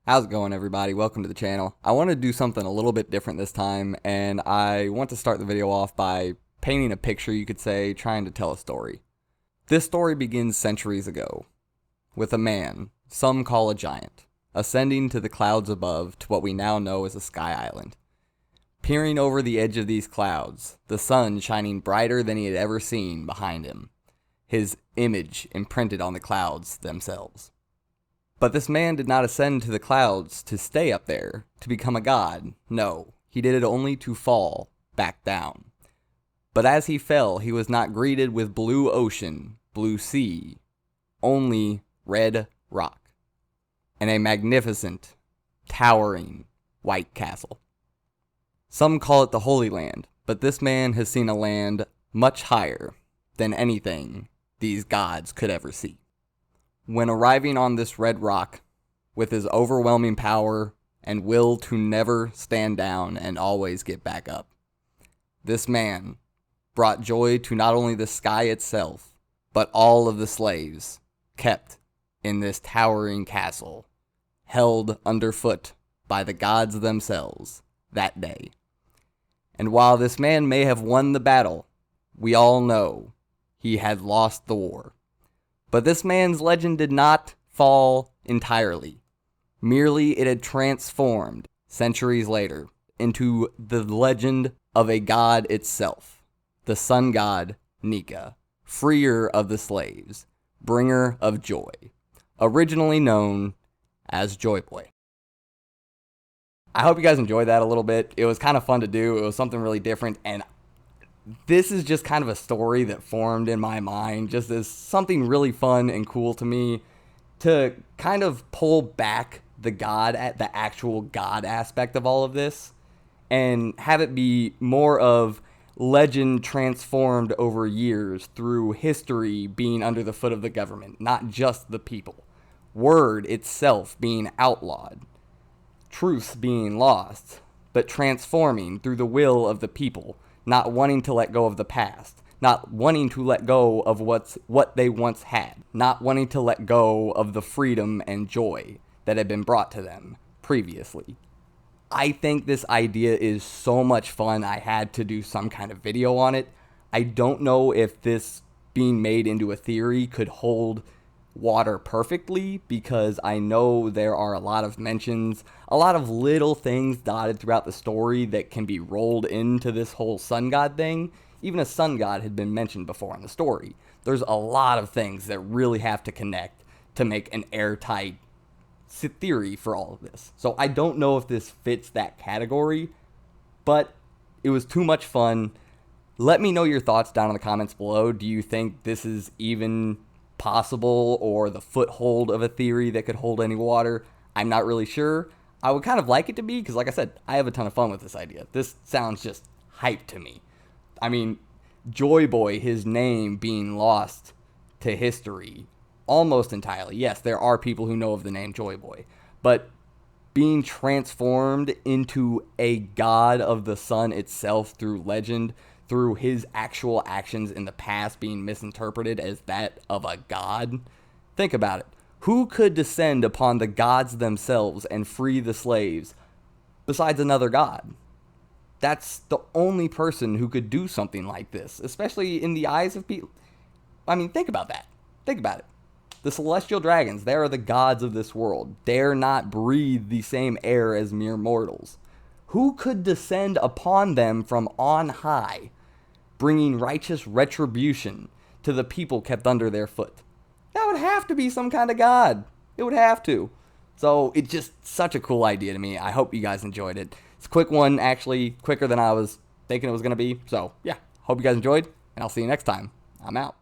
How's it going, everybody? Welcome to the channel. I want to do something a little bit different this time, and I want to start the video off by painting a picture, you could say, trying to tell a story. This story begins centuries ago, with a man, some call a giant, ascending to the clouds above to what we now know as a sky island. Peering over the edge of these clouds, the sun shining brighter than he had ever seen behind him, his image imprinted on the clouds themselves. But this man did not ascend to the clouds to stay up there, to become a god. No, he did it only to fall back down. But as he fell, he was not greeted with blue ocean, blue sea, only red rock, and a magnificent, towering white castle. Some call it the Holy Land, but this man has seen a land much higher than anything these gods could ever see. When arriving on this red rock, with his overwhelming power and will to never stand down and always get back up, this man brought joy to not only the sky itself, but all of the slaves kept in this towering castle, held underfoot by the gods themselves that day. And while this man may have won the battle, we all know he had lost the war. But this man's legend did not fall entirely. Merely it had transformed, centuries later, into the legend of a god itself, the sun god Nika, freer of the slaves, bringer of joy, originally known as Joyboy. I hope you guys enjoyed that a little bit. It was kind of fun to do. It was something really different, and this is just kind of a story that formed in my mind, just as something really fun and cool to me, to kind of pull back the actual God aspect of all of this, and have it be more of legend transformed over years through history being under the foot of the government, not just the people. Word itself being outlawed, truth being lost, but transforming through the will of the people, not wanting to let go of the past, not wanting to let go of what they once had, not wanting to let go of the freedom and joy that had been brought to them previously. I think this idea is so much fun, I had to do some kind of video on it. I don't know if this being made into a theory could hold water perfectly, because I know there are a lot of mentions, a lot of little things dotted throughout the story that can be rolled into this whole sun god thing. Even a sun god had been mentioned before in the story. There's a lot of things that really have to connect to make an airtight theory for all of this. So I don't know if this fits that category, but it was too much fun. Let me know your thoughts down in the comments below. Do you think this is even possible, or the foothold of a theory that could hold any water? I'm not really sure. I would kind of like it to be, because like I said, I have a ton of fun with this idea. This sounds just hype to me. I mean, Joyboy, his name being lost to history almost entirely. Yes, there are people who know of the name Joyboy, but being transformed into a god of the sun itself through legend, through his actual actions in the past being misinterpreted as that of a god. Think about it. Who could descend upon the gods themselves and free the slaves besides another god? That's the only person who could do something like this, especially in the eyes of people. I mean, think about that. Think about it. The celestial dragons, they are the gods of this world, dare not breathe the same air as mere mortals. Who could descend upon them from on high, bringing righteous retribution to the people kept under their foot? That would have to be some kind of god. It would have to. So it's just such a cool idea to me. I hope you guys enjoyed it. It's a quick one, actually, quicker than I was thinking it was going to be. So yeah, hope you guys enjoyed, and I'll see you next time. I'm out.